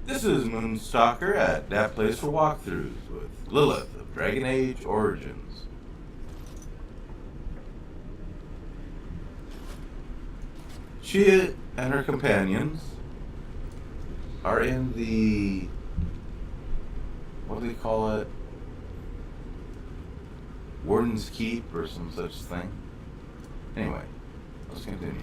This is Moonstalker at that place for walkthroughs with Lillith of Dragon Age Origins. She and her companions are in the, what do they call it? Warden's Keep or some such thing. Anyway, let's continue.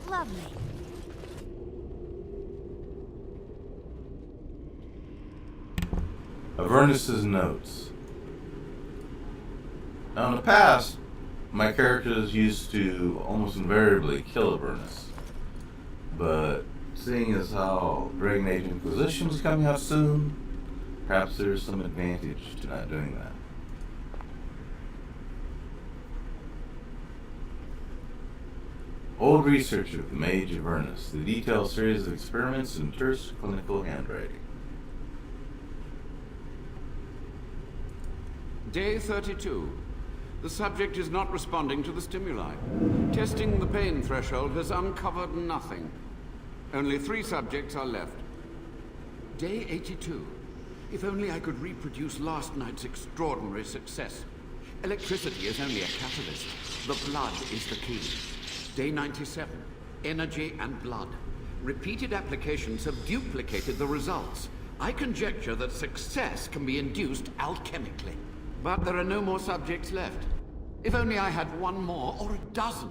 Lovely. Avernus's notes. Now in the past, my characters used to almost invariably kill Avernus. But seeing as how Dragon Age Inquisition is coming out soon, perhaps there's some advantage to not doing that. Old research of the Mage Avernus, the detailed series of experiments in terse clinical handwriting. Day 32. The subject is not responding to the stimuli. Testing the pain threshold has uncovered nothing. Only 3 subjects are left. Day 82. If only I could reproduce last night's extraordinary success. Electricity is only a catalyst. The blood is the key. Day 97. Energy and blood. Repeated applications have duplicated the results. I conjecture that success can be induced alchemically. But there are no more subjects left. If only I had 1 more, or a dozen.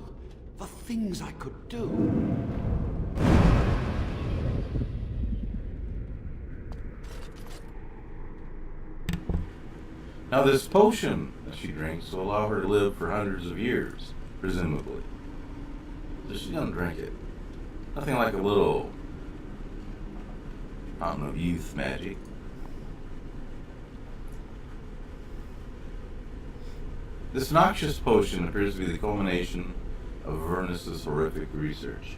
The things I could do. Now this potion that she drinks will allow her to live for hundreds of years, presumably. So she's gonna drink it. Nothing like a little, I don't know, youth magic. This noxious potion appears to be the culmination of Avernus's horrific research.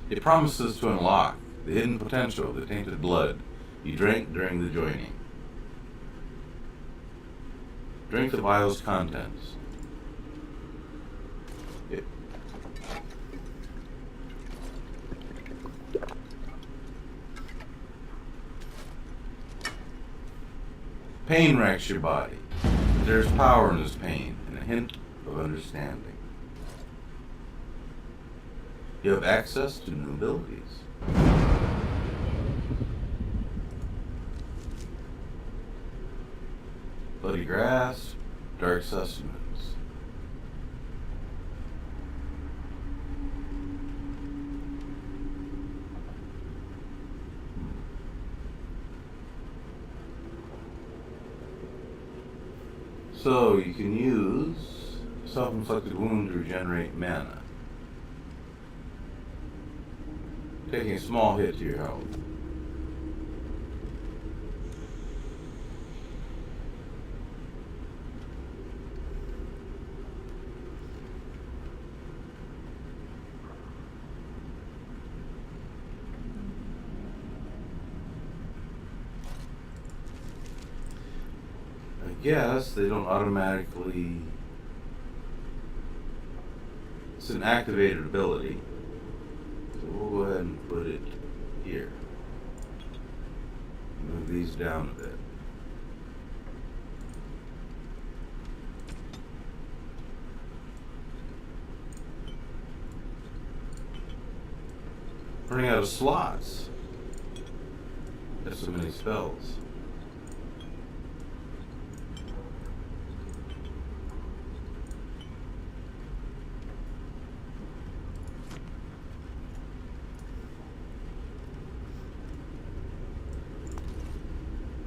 It promises to unlock the hidden potential of the tainted blood you drank during the joining. Drink the vial's contents. Pain racks your body, but there's power in this pain and a hint of understanding. You have access to new abilities. Bloody grass, dark sustenance. So you can use self-inflicted wound to regenerate mana, taking a small hit to your health. Yes, they don't automatically. It's an activated ability. So we'll go ahead and put it here. Move these down a bit. Running out of slots. There's so many spells.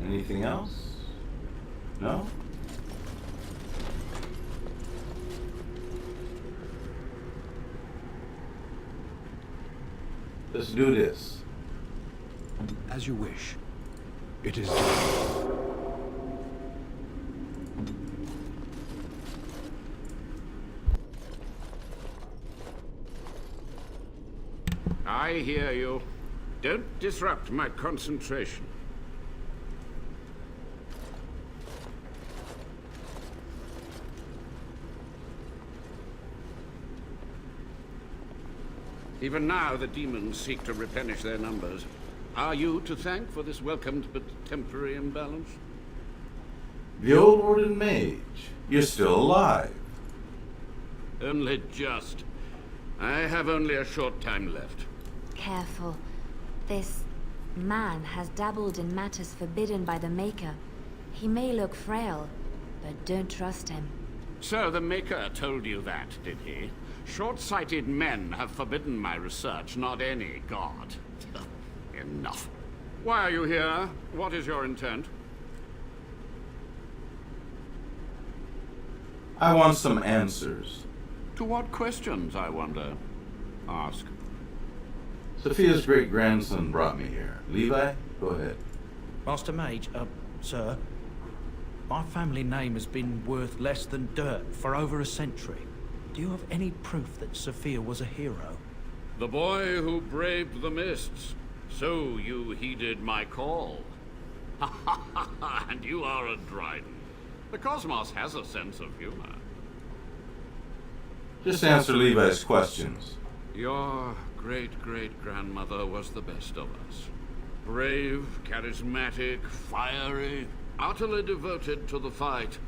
Anything else? No? Let's do this. As you wish. It is. I hear you. Don't disrupt my concentration. Even now, the demons seek to replenish their numbers. Are you to thank for this welcomed but temporary imbalance? The old Warden mage. You're still alive. Only just. I have only a short time left. Careful. This man has dabbled in matters forbidden by the Maker. He may look frail, but don't trust him. So the Maker told you that, did he? Short-sighted men have forbidden my research, not any god. Enough. Why are you here? What is your intent? I want some answers. To what questions, I wonder? Ask. Sophia's great-grandson brought me here. Levi, go ahead. Master Mage, sir. My family name has been worth less than dirt for over a century. Do you have any proof that Sophia was a hero? The boy who braved the mists. So you heeded my call. And you are a Dryden. The cosmos has a sense of humor. Just answer Levi's questions. Your great-great-grandmother was the best of us. Brave, charismatic, fiery, utterly devoted to the fight.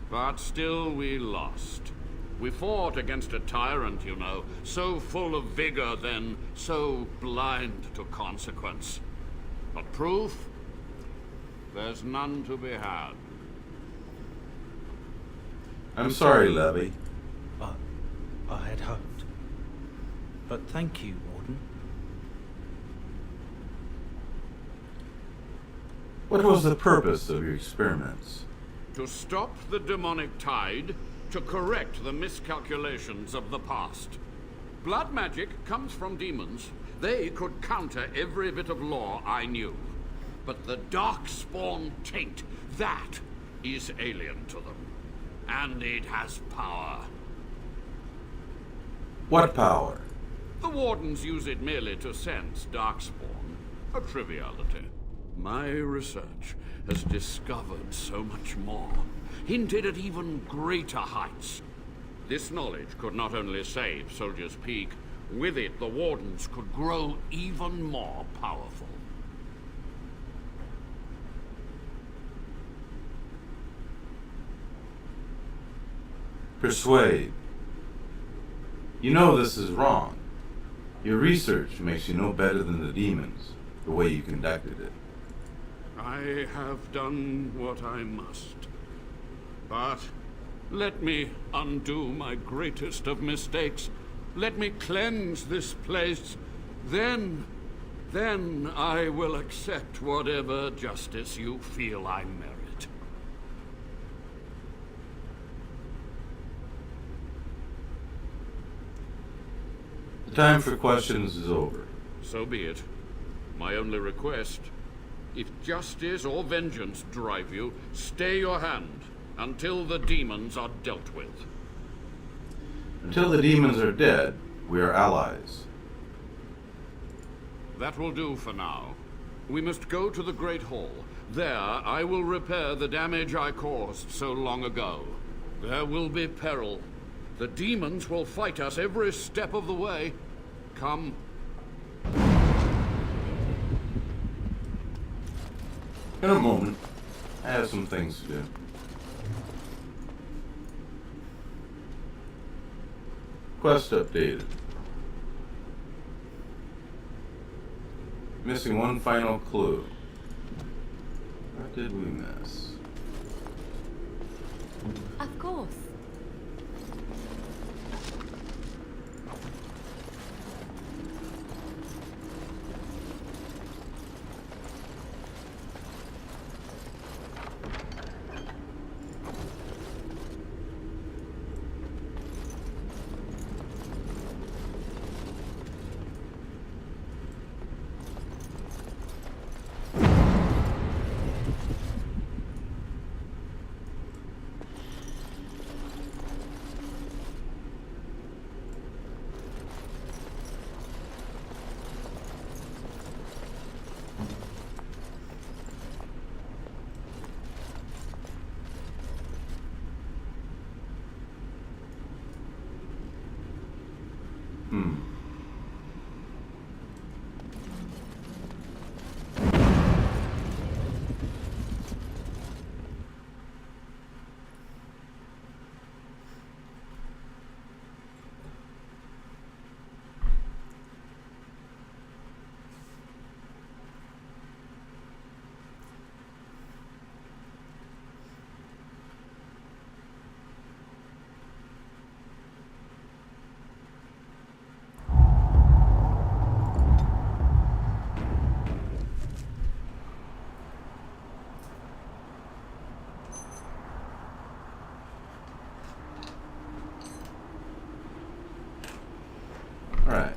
But still we lost. We fought against a tyrant, you know, so full of vigor then, so blind to consequence. But proof? There's none to be had. I'm sorry, Levy. I had hoped. But thank you, Warden. What was the purpose of your experiments? To stop the demonic tide, to correct the miscalculations of the past. Blood magic comes from demons. They could counter every bit of law I knew. But the Darkspawn taint, that is alien to them. And it has power. What power? The Wardens use it merely to sense Darkspawn. A triviality. My research has discovered so much more. Hinted at even greater heights. This knowledge could not only save Soldier's Peak, with it the Wardens could grow even more powerful. Persuade. You know this is wrong. Your research makes you no better than the demons, the way you conducted it. I have done what I must. But let me undo my greatest of mistakes. Let me cleanse this place. Then I will accept whatever justice you feel I merit. The time for questions is over. So be it. My only request, if justice or vengeance drive you, stay your hand until the demons are dealt with. Until the demons are dead, we are allies. That will do for now. We must go to the Great Hall. There, I will repair the damage I caused so long ago. There will be peril. The demons will fight us every step of the way. Come. In a moment. I have some things to do. Quest updated. Missing one final clue. What did we miss? Of course. Right.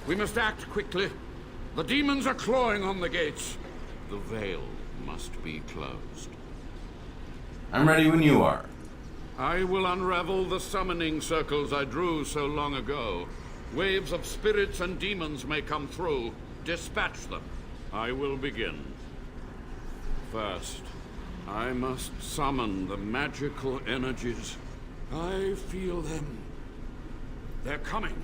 We must act quickly. The demons are clawing on the gates. The veil must be closed. I'm ready when you are. I will unravel the summoning circles I drew so long ago. Waves of spirits and demons may come through. Dispatch them. I will begin. First, I must summon the magical energies. I feel them. They're coming.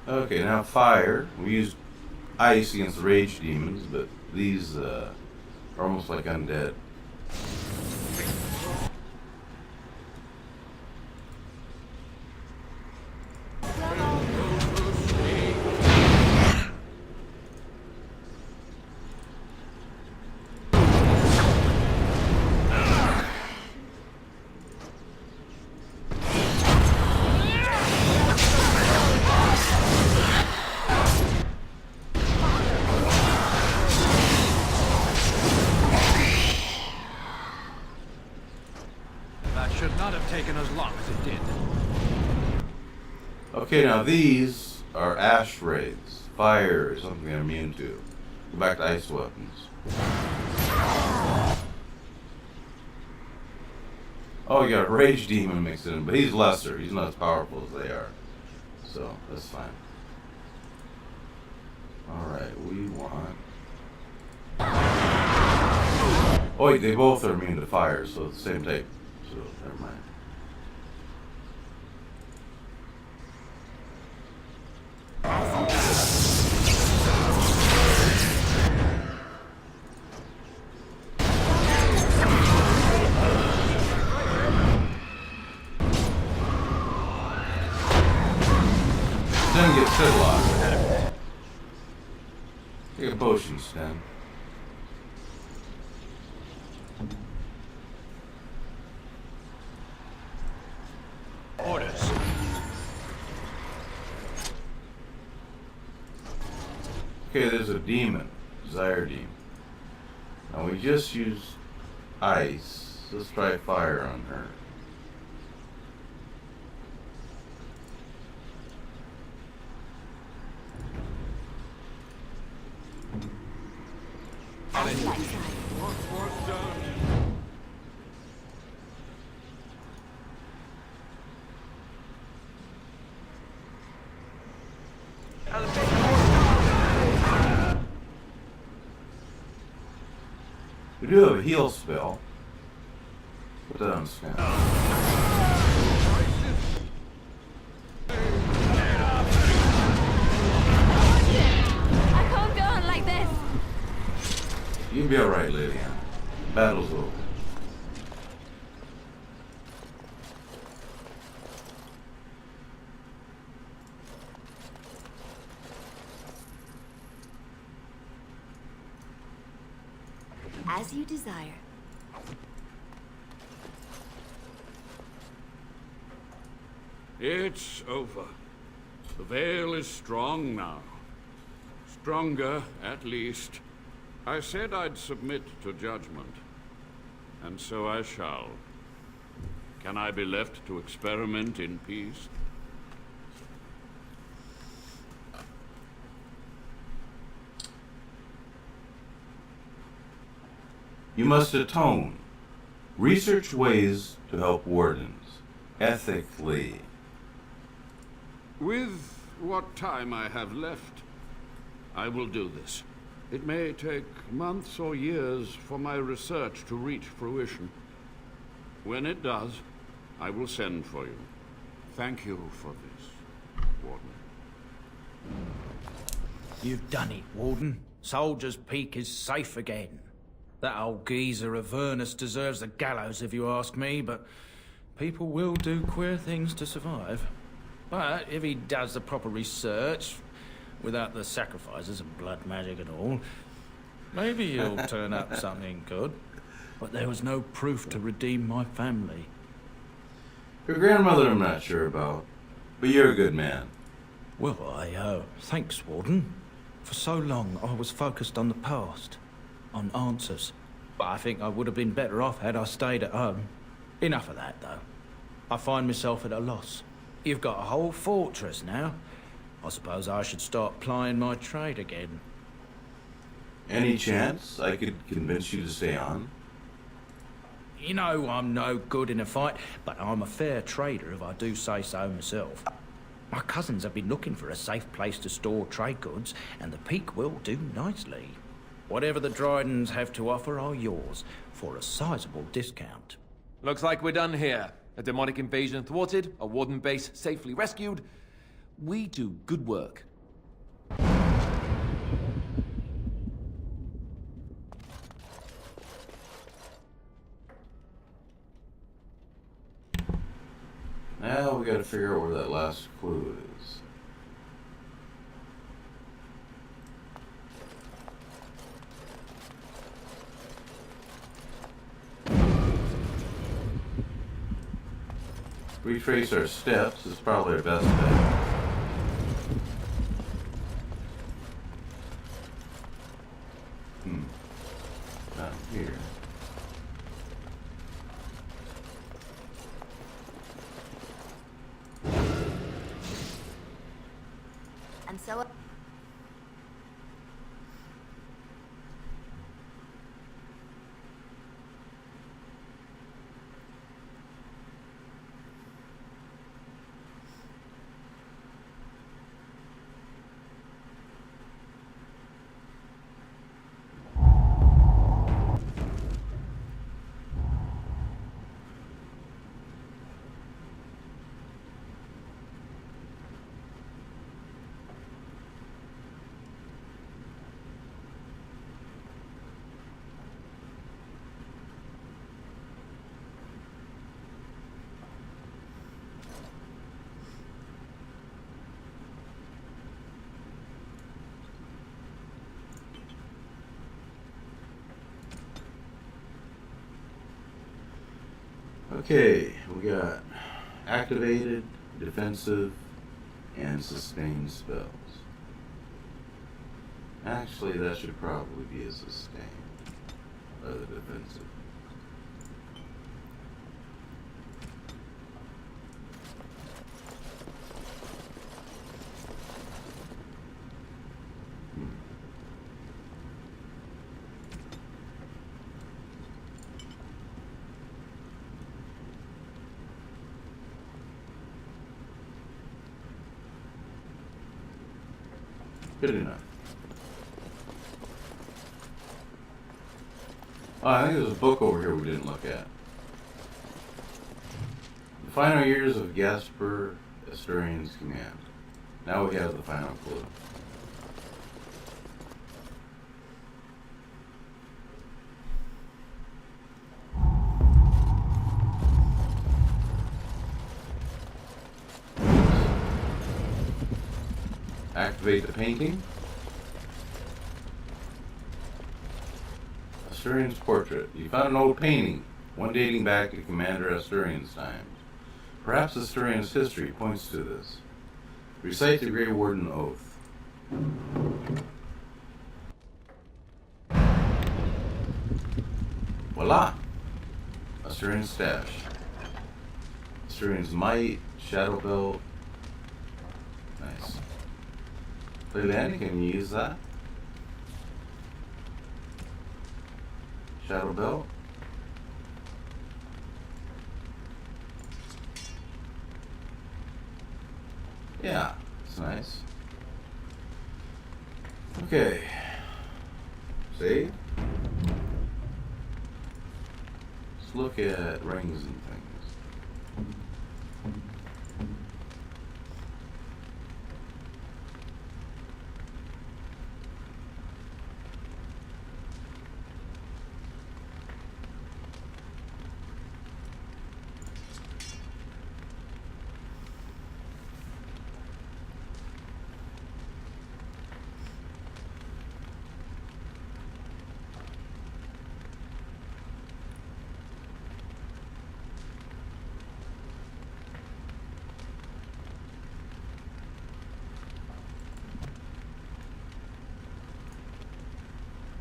Okay, now fire. We used ice against the rage demons, but these are almost like undead. Taken as long as it did. Okay, now these are ash wraiths. Fire is something I'm immune to. Go back to ice weapons. Oh, you got a rage demon mixed in, but he's lesser. He's not as powerful as they are. So, that's fine. Alright, we want... Oh wait, they both are immune to fire, so it's the same type. So, never mind. Then get Sidlock. Take a potion, Stan. Orders. Okay, there's a demon. Desire demon. Now we just used ice. Let's try fire on her. We do have a heal spell. Put that on Stan. I can't go on like this. You'll be alright, lady. Battle's over. As you desire. It's over. The veil is strong now. Stronger, at least. I said I'd submit to judgment. And so I shall. Can I be left to experiment in peace? You must atone. Research ways to help wardens. Ethically. With what time I have left, I will do this. It may take months or years for my research to reach fruition. When it does, I will send for you. Thank you for this, Warden. You've done it, Warden. Soldier's Peak is safe again. That old geezer Avernus deserves the gallows if you ask me, but people will do queer things to survive. But if he does the proper research, without the sacrifices and blood magic and all, maybe he'll turn up something good. But there was no proof to redeem my family. Your grandmother I'm not sure about, but you're a good man. Well, thanks, Warden. For so long, I was focused on the past, on answers. But I think I would have been better off had I stayed at home. Enough of that, though. I find myself at a loss. You've got a whole fortress now. I suppose I should start plying my trade again. Any chance I could convince you to stay on? You know I'm no good in a fight, but I'm a fair trader if I do say so myself. My cousins have been looking for a safe place to store trade goods, and the Peak will do nicely. Whatever the Drydens have to offer are yours, for a sizable discount. Looks like we're done here. A demonic invasion thwarted, a Warden base safely rescued. We do good work. Now we gotta figure out where that last clue is. Retrace our steps is probably our best bet. Not here. And so... Okay, we got activated, defensive, and sustained spells. Actually, that should probably be a sustained, rather than defensive. Good enough. Oh, I think there's a book over here we didn't look at. The final years of Gasper Asturian's command. Now we have the final clue. Activate the painting. Asturian's portrait. You found an old painting, one dating back to Commander Asturian's times. Perhaps Asturian's history points to this. Recite the Grey Warden Oath. Voila! Asturian's stash. Asturian's might, shadow belt. Nice. Leilani, can you use that? Shadow belt. Yeah, it's nice. Okay. Save. Let's look at rings and things.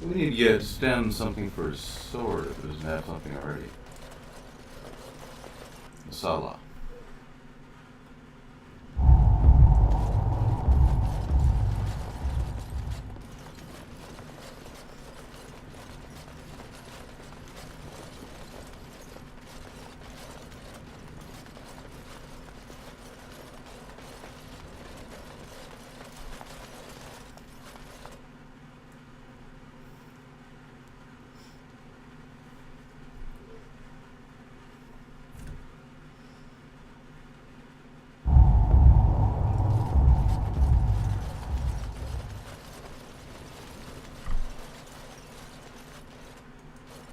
We need to get Sten something for his sword if it doesn't have something already. Masala.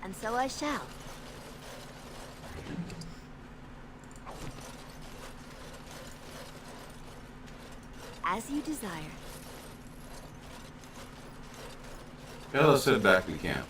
And so I shall. As you desire. Yeah, let's head back to camp.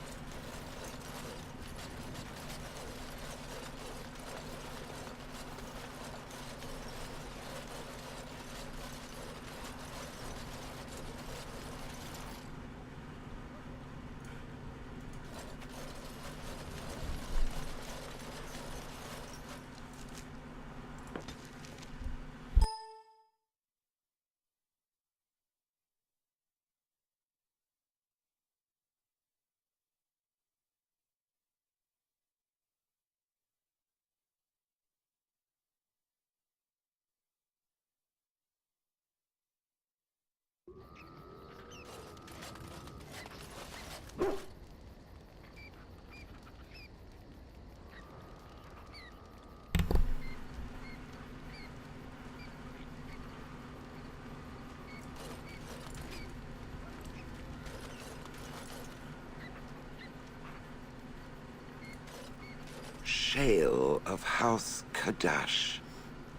Shale of House Kadash.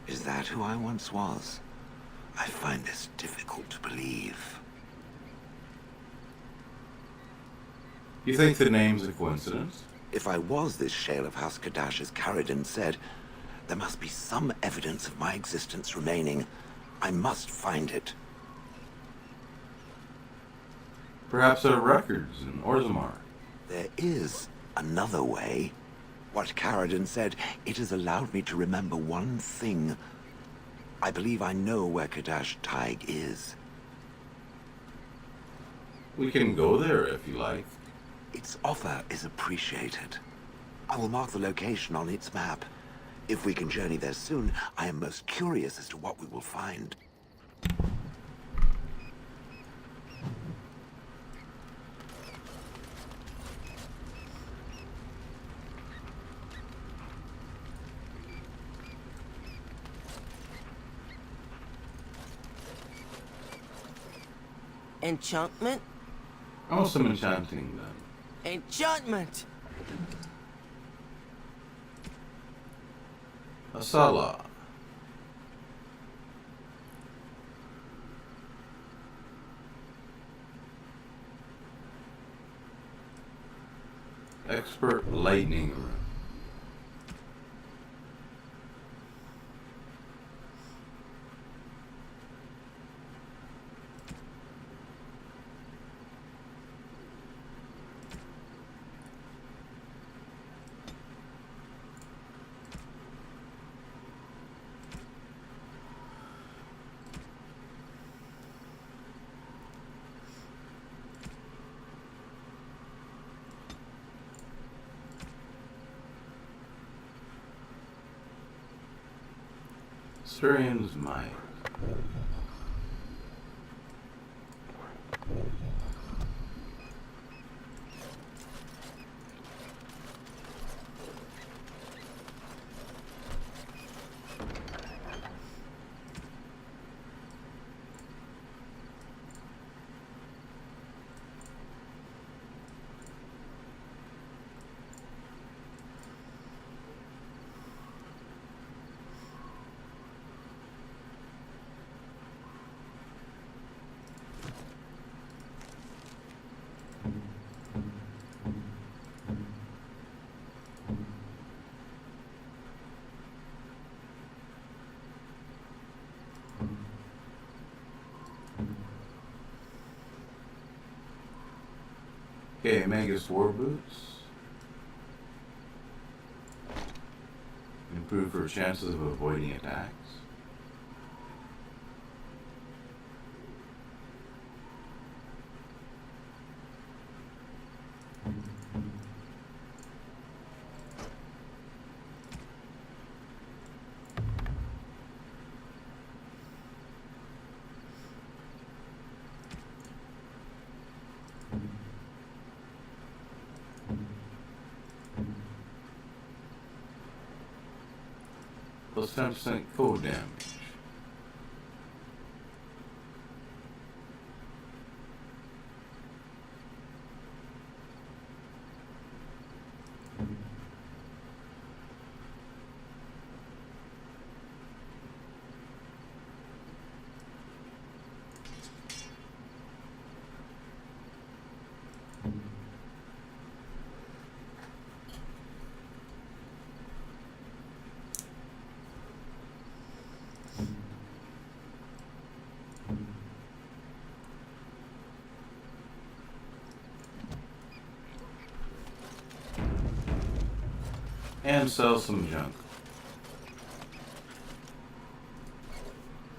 Is that who I once was? I find this difficult to believe. You think the name's a coincidence? If I was this Shale of House Kadash, as Caridin said, there must be some evidence of my existence remaining. I must find it. Perhaps there are records in Orzammar. There is another way. What Caridin said, it has allowed me to remember one thing. I believe I know where Kadash Taig is. We can go there if you like. Its offer is appreciated. I will mark the location on its map. If we can journey there soon, I am most curious as to what we will find. Enchantment? Oh, some enchanting then. Enchantment! Asala. Expert lightning room. Syrian's might. Okay, Magus War Boots. Improve her chances of avoiding attacks. Plus 10% code damage. And sell some junk.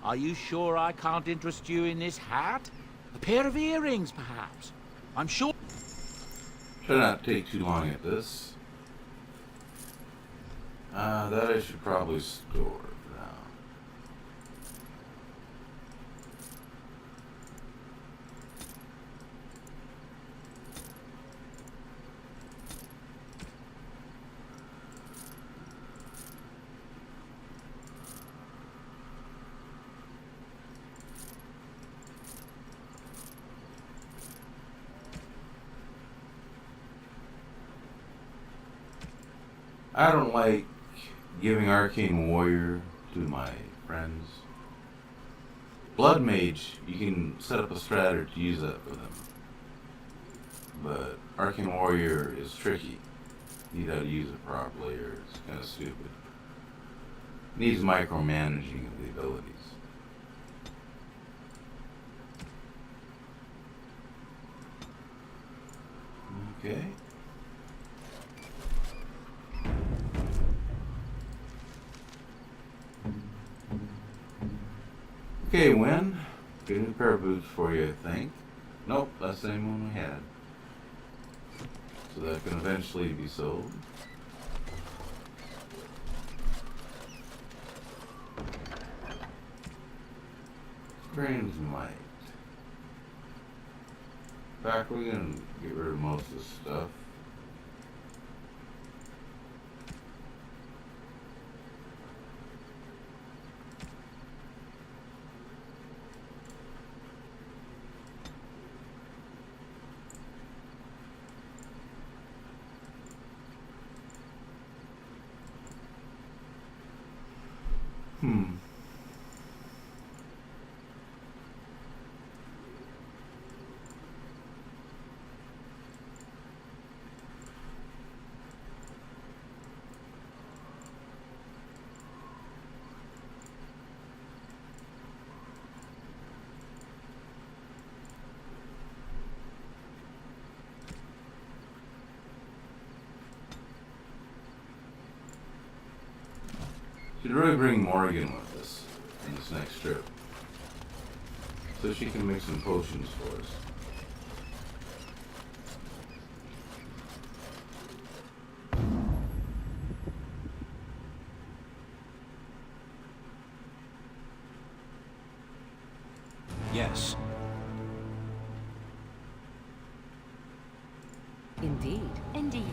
Are you sure I can't interest you in this hat? A pair of earrings, perhaps? I'm sure... Should not take too long at this. That I should probably store for now. I don't like giving Arcane Warrior to my friends. Blood Mage, you can set up a strat to use that for them. But Arcane Warrior is tricky. You need how to use it properly or it's kind of stupid. Needs micromanaging of the abilities. Okay. Okay, Win. Get a new pair of boots for you, I think. Nope, that's the same one we had. So that can eventually be sold. Strange Might. In fact, we're gonna get rid of most of this stuff. should really bring Morgan with us on this next trip, so she can make some potions for us. Yes. Indeed. Indeed.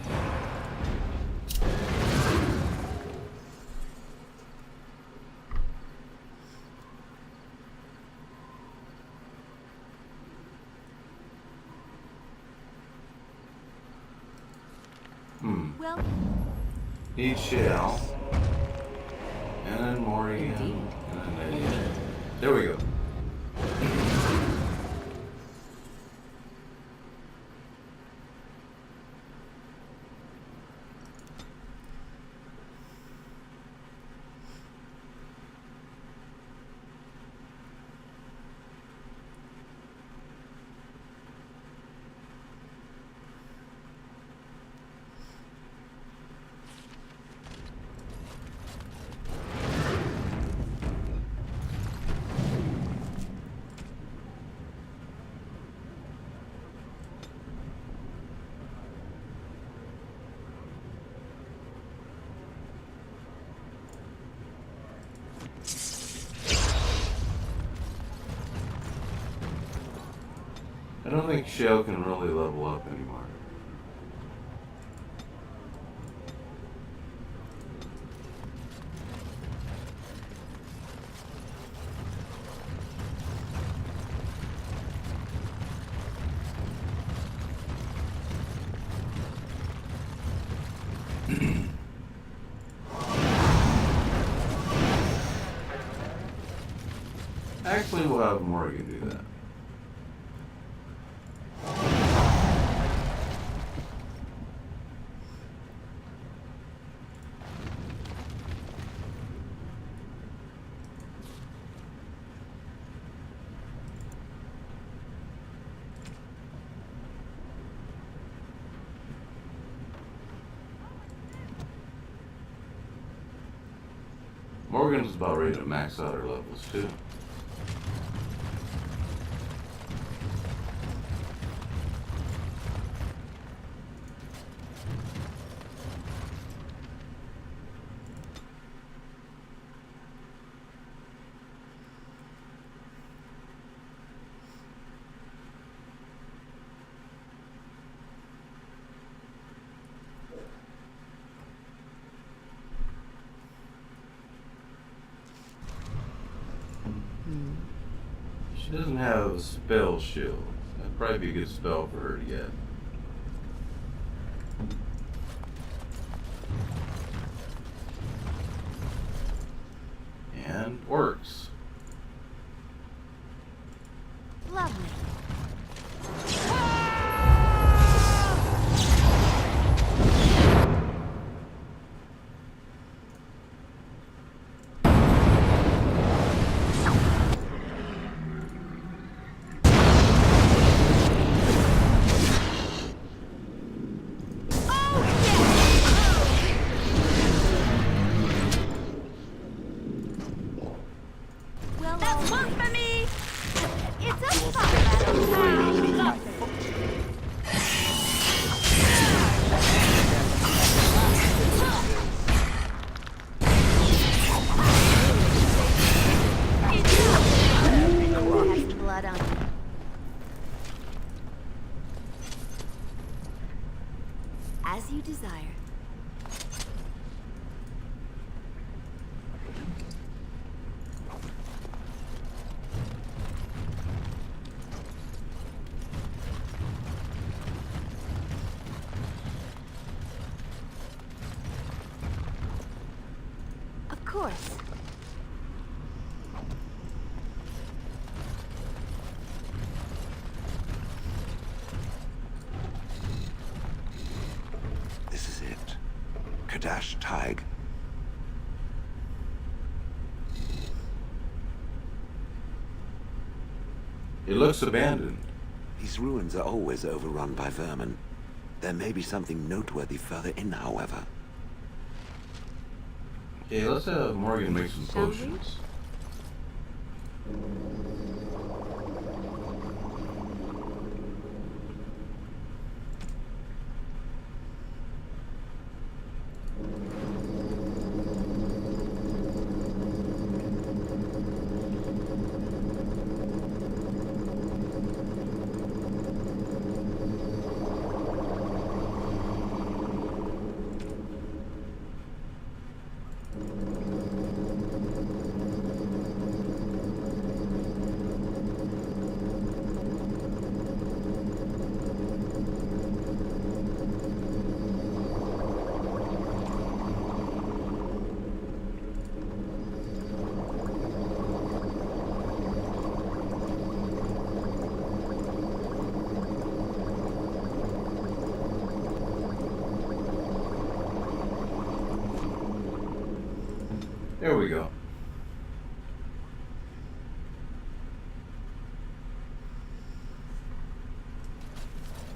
Well, Need shell. And then Morgan. Indeed. And then Lydia. There we go. I don't think Shell can really level up anymore. Actually, we'll have Morgan do that. Morgan's about ready to max out her levels too. She doesn't have a spell shield. That'd probably be a good spell for her to get. And works. lovely. That's one for me! It's a fun battle. Has blood on you. As you desire. Of course. This is it. Kadash Taig. It looks abandoned. These ruins are always overrun by vermin. There may be something noteworthy further in, however. Okay, let's have Morgan make some Shall we? potions. There we go.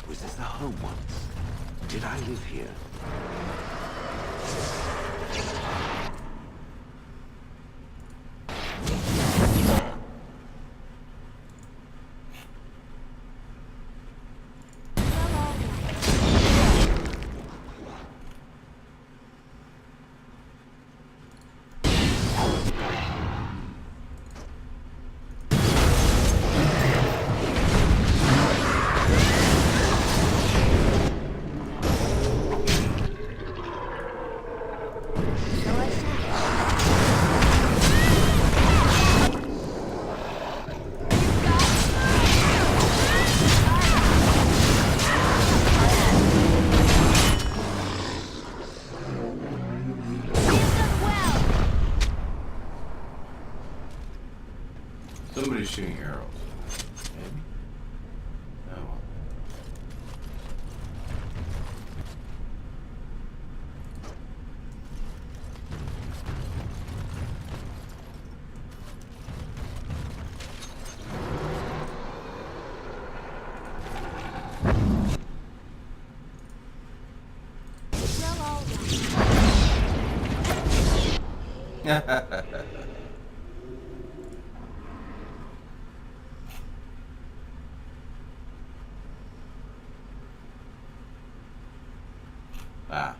Was this the home once? Did I live here? Somebody's shooting arrows. Maybe? Oh well. Ah.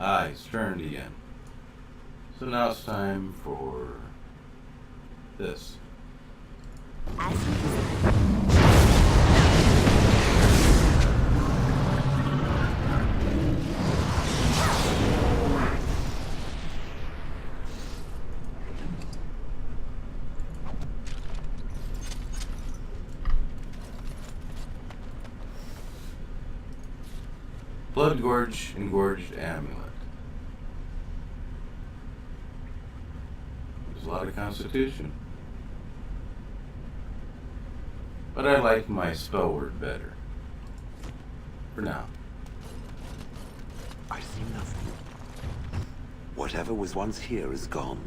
Ah, he's turned again. So now it's time for this. Blood Gorge Engorged Amulet. There's a lot of constitution. But I like my spell word better. For now. I see nothing. Whatever was once here is gone.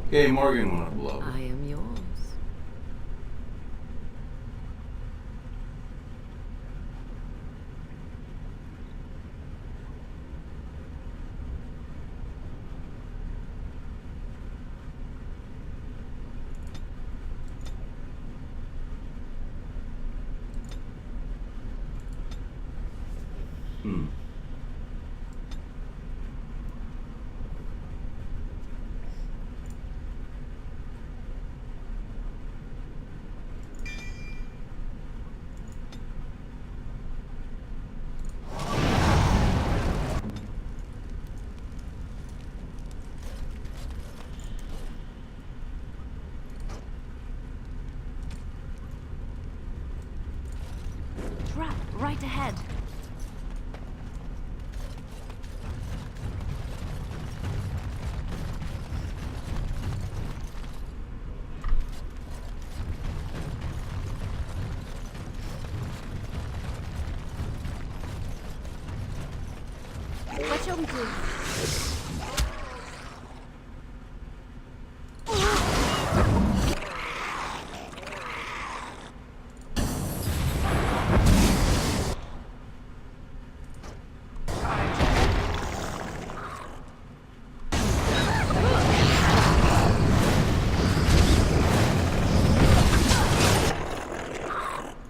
Okay, Morgan went up below. I am yours. Trap, right ahead. What shall we do?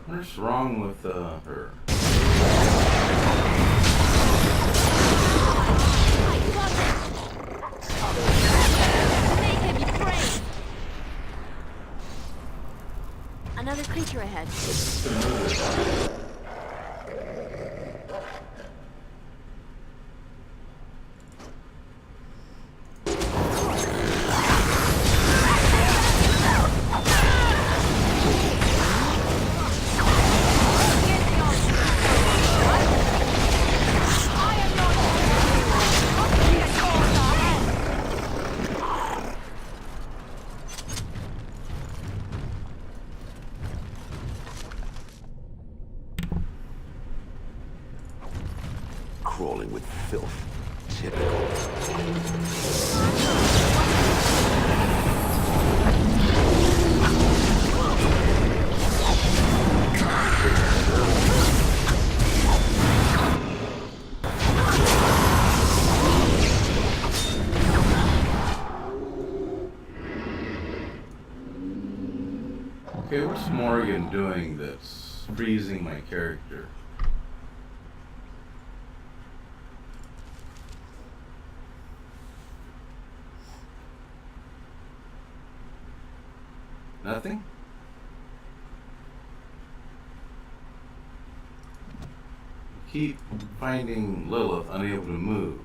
What's wrong with her? Another creature ahead. Crawling with filth. Typical. Okay, what's Morgan doing that's freezing my character? Nothing? Keep finding Lillith unable to move.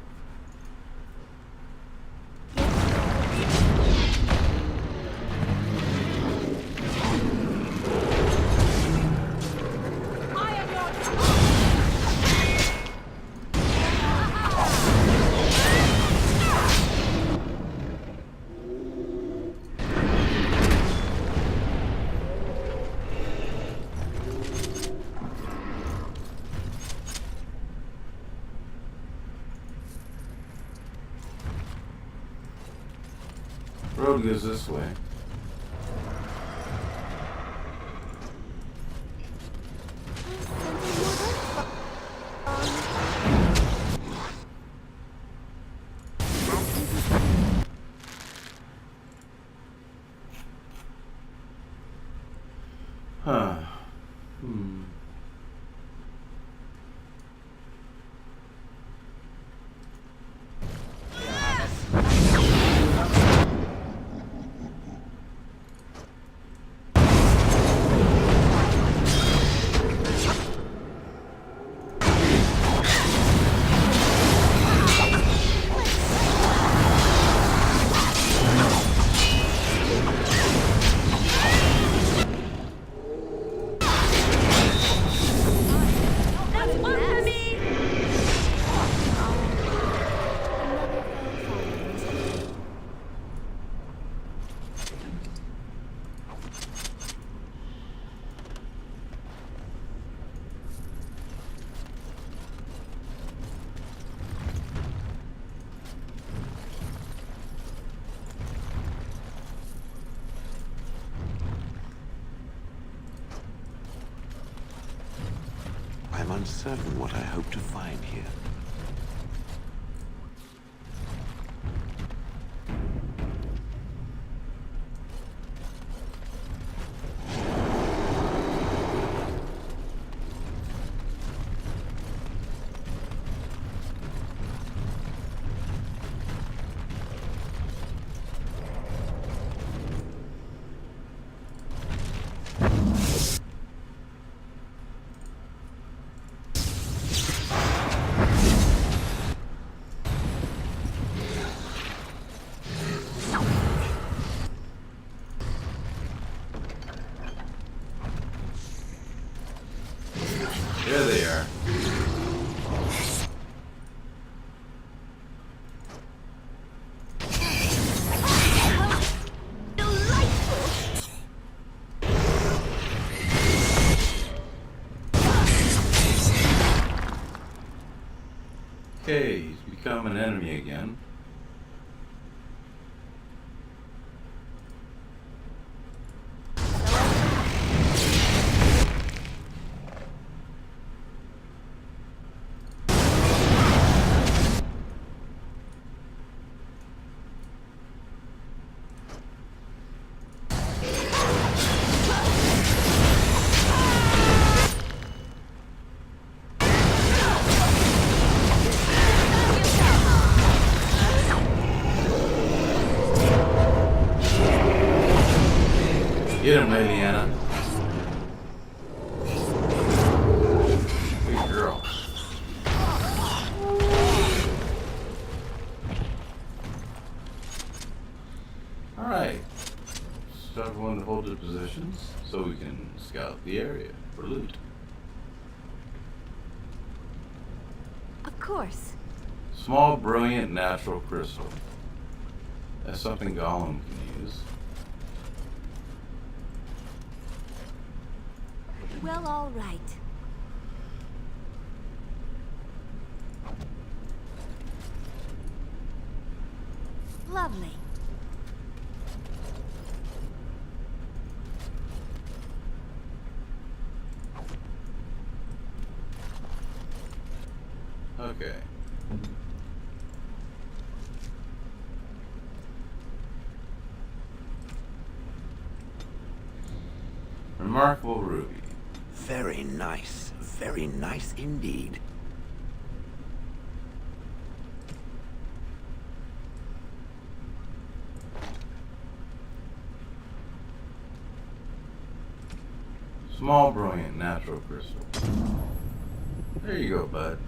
Road goes this way. Huh. I'm uncertain what I hope to find here. There they are. Okay, he's become an enemy again. Get him, Liliana. Good girl. Alright. Start everyone to hold their positions so we can scout the area for loot. Of course. Small, brilliant, natural crystal. That's something Gollum can use. Well, all right. Lovely. Okay. Remarkable ruby. Very nice indeed. Small, brilliant, natural crystal. There you go, bud.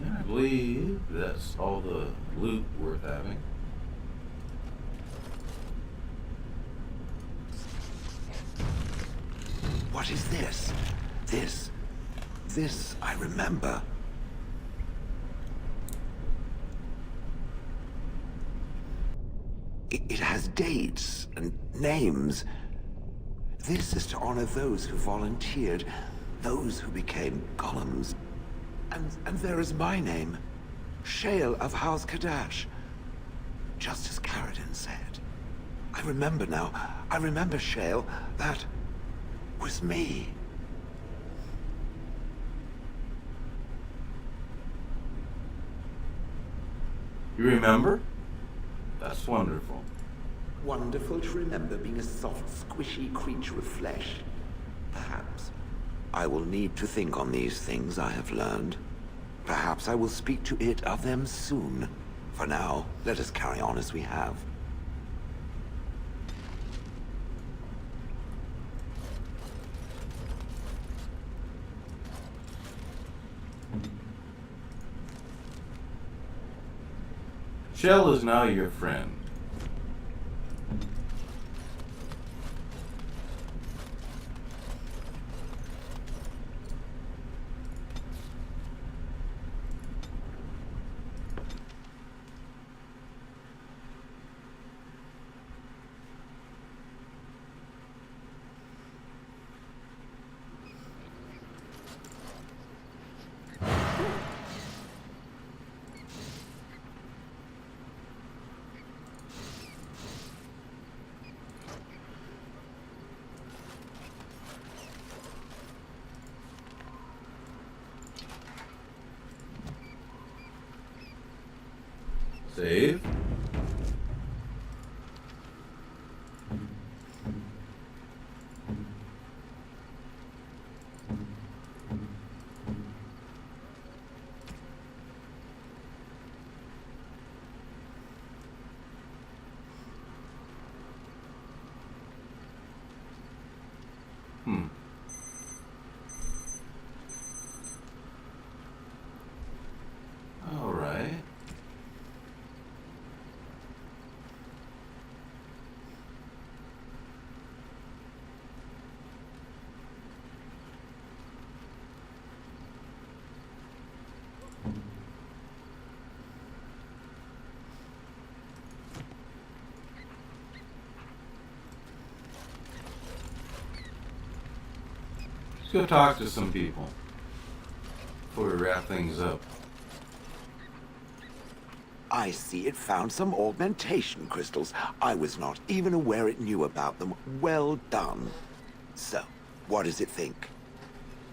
And I believe that's all the loot worth having. What is this? This I remember. It has dates and names. This is to honor those who volunteered, those who became golems. And there is my name, Shale of House Kadash. Just as Caradin said. I remember now. I remember, Shale. That was me. You remember? That's wonderful. Wonderful to remember being a soft, squishy creature of flesh. Perhaps I will need to think on these things I have learned. Perhaps I will speak to it of them soon. For now, let us carry on as we have. Shell is now your friend. go talk to some people before we wrap things up. I see it found some augmentation crystals. I was not even aware it knew about them. Well done. So, what does it think?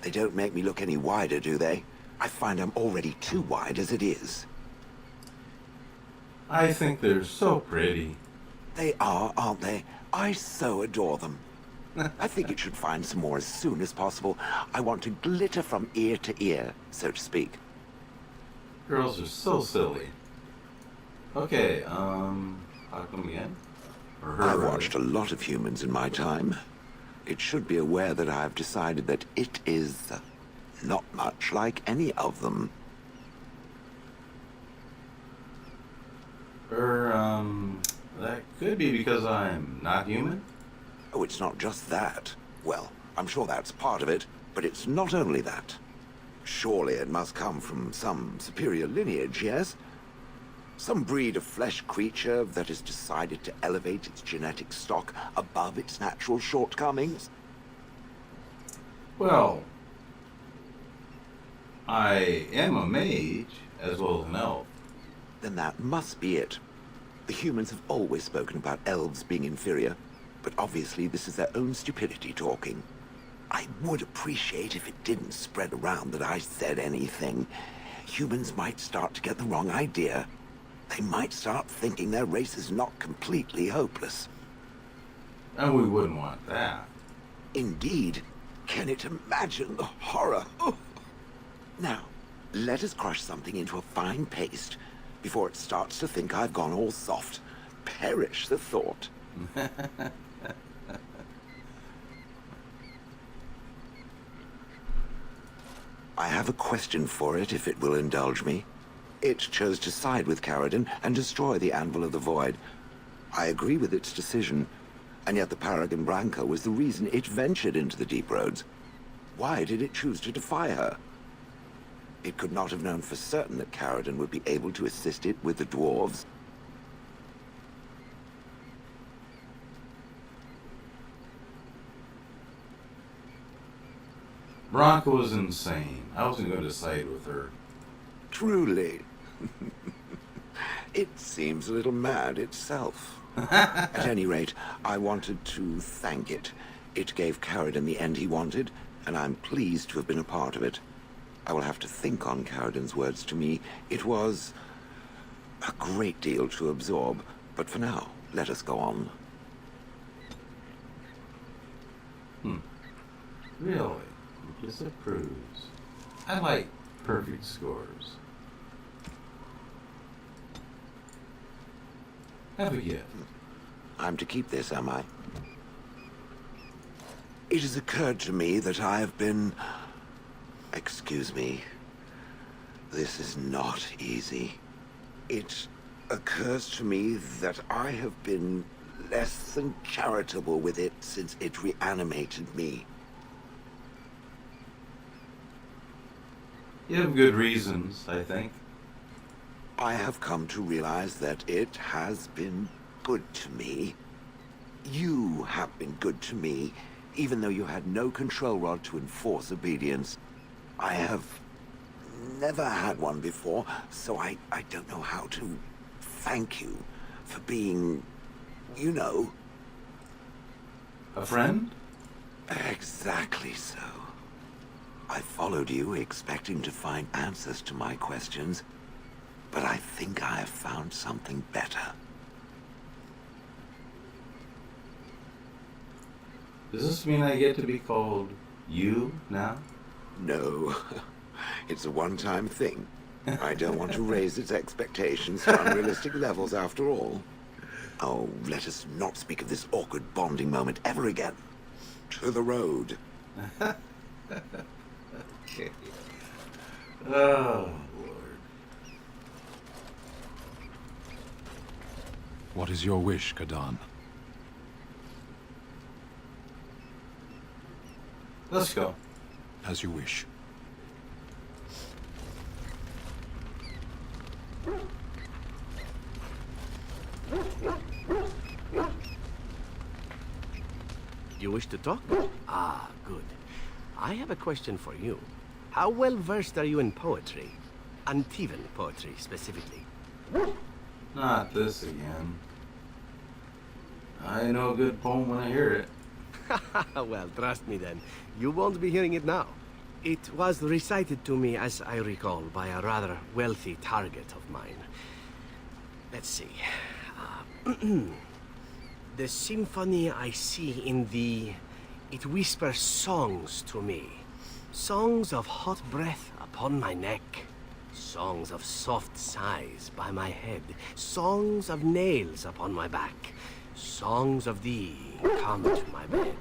They don't make me look any wider, do they? I find I'm already too wide as it is. I think they're so pretty. They are, aren't they? I so adore them. I think it should find some more as soon as possible. I want to glitter from ear to ear, so to speak. Girls are so silly. Okay, how come again? Or her, I've rather. watched a lot of humans in my time. It should be aware that I've decided that it is not much like any of them. That could be because I'm not human? Oh, it's not just that. Well, I'm sure that's part of it, but it's not only that. Surely it must come from some superior lineage, yes? Some breed of flesh creature that has decided to elevate its genetic stock above its natural shortcomings? Well, I am a mage as well as an elf. Then that must be it. The humans have always spoken about elves being inferior, but obviously this is their own stupidity talking. I would appreciate if it didn't spread around that I said anything. Humans might start to get the wrong idea. They might start thinking their race is not completely hopeless. And we wouldn't want that. Indeed. Can it imagine the horror? Oh. Now, let us crush something into a fine paste before it starts to think I've gone all soft. Perish the thought. I have a question for it, if it will indulge me. It chose to side with Caradon and destroy the Anvil of the Void. I agree with its decision, and yet the Paragon Branca was the reason it ventured into the Deep Roads. Why did it choose to defy her? It could not have known for certain that Caradon would be able to assist it with the dwarves. Branca was insane. I wasn't going to side with her. Truly. It seems a little mad itself. At any rate, I wanted to thank it. It gave Caradon the end he wanted, and I'm pleased to have been a part of it. I will have to think on Caradon's words to me. It was a great deal to absorb, but for now, let us go on. Really? He disapproves. I like perfect scores. Have a gift. I'm to keep this, am I? It has occurred to me that I have been... Excuse me. This is not easy. It occurs to me that I have been less than charitable with it since it reanimated me. You have good reasons, I think. I have come to realize that it has been good to me. You have been good to me, even though you had no control rod to enforce obedience. I have never had one before, so I don't know how to thank you for being, you know... A friend? Exactly so. I followed you, expecting to find answers to my questions, but I think I have found something better. Does this mean I get to be called you now? No, it's a one-time thing. I don't want to raise its expectations to unrealistic levels after all. Oh, let us not speak of this awkward bonding moment ever again. To the road. Okay. Oh, Lord. What is your wish, Kadan? Let's go. As you wish. You wish to talk? Ah, good. I have a question for you. How well versed are you in poetry? Antivan poetry, specifically. Not this again. I know a good poem when I hear it. Well, trust me then. You won't be hearing it now. It was recited to me, as I recall, by a rather wealthy target of mine. Let's see. The symphony I see in thee, it whispers songs to me. Songs of hot breath upon my neck. Songs of soft sighs by my head. Songs of nails upon my back. Songs of thee come to my bed.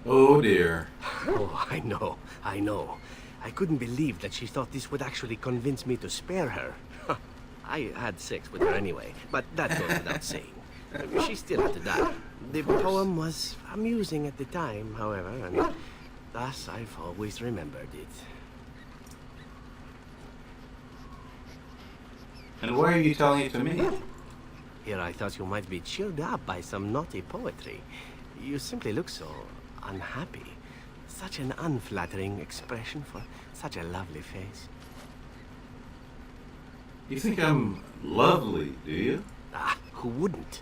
Oh dear. Oh, I know. I couldn't believe that she thought this would actually convince me to spare her. I had sex with her anyway, but that goes without saying. She still had to die. The poem was amusing at the time, however, and thus I've always remembered it. And why are you telling it to me? Here I thought you might be cheered up by some naughty poetry. You simply look so unhappy. Such an unflattering expression for such a lovely face. You think I'm lovely, do you? Ah, who wouldn't?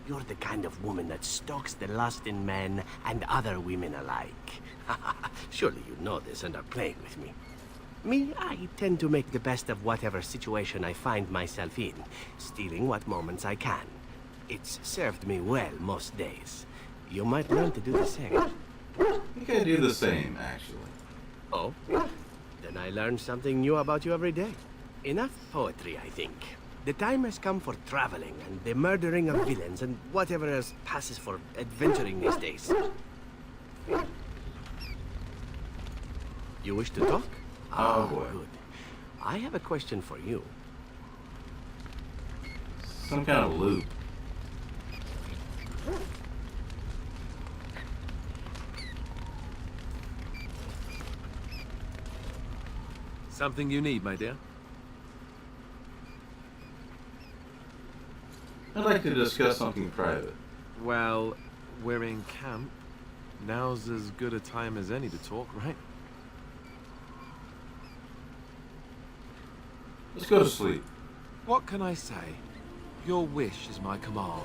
You're the kind of woman that stokes the lust in men and other women alike. Surely you know this and are playing with me. Me, I tend to make the best of whatever situation I find myself in, stealing what moments I can. It's served me well most days. You might learn to do the same. I think I do the same, actually. Oh? Then I learn something new about you every day. Enough poetry, I think. The time has come for traveling and the murdering of villains and whatever else passes for adventuring these days. You wish to talk? Oh boy. Good. I have a question for you. Some kind of loop. Something you need, my dear? I'd like to discuss something private. Well, we're in camp. Now's as good a time as any to talk, right? Let's go to sleep. What can I say? Your wish is my command.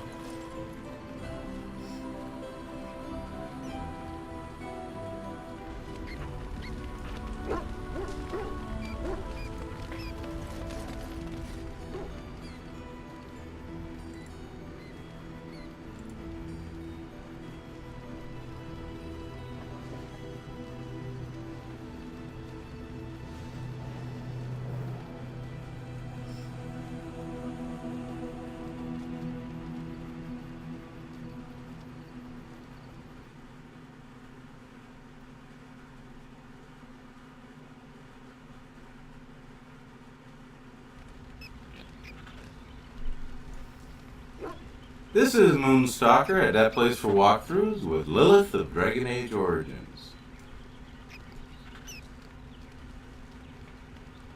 This is Moonstalker at that place for walkthroughs with Lillith of Dragon Age Origins.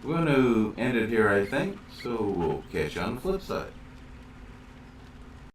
We're going to end it here, I think, so we'll catch you on the flip side.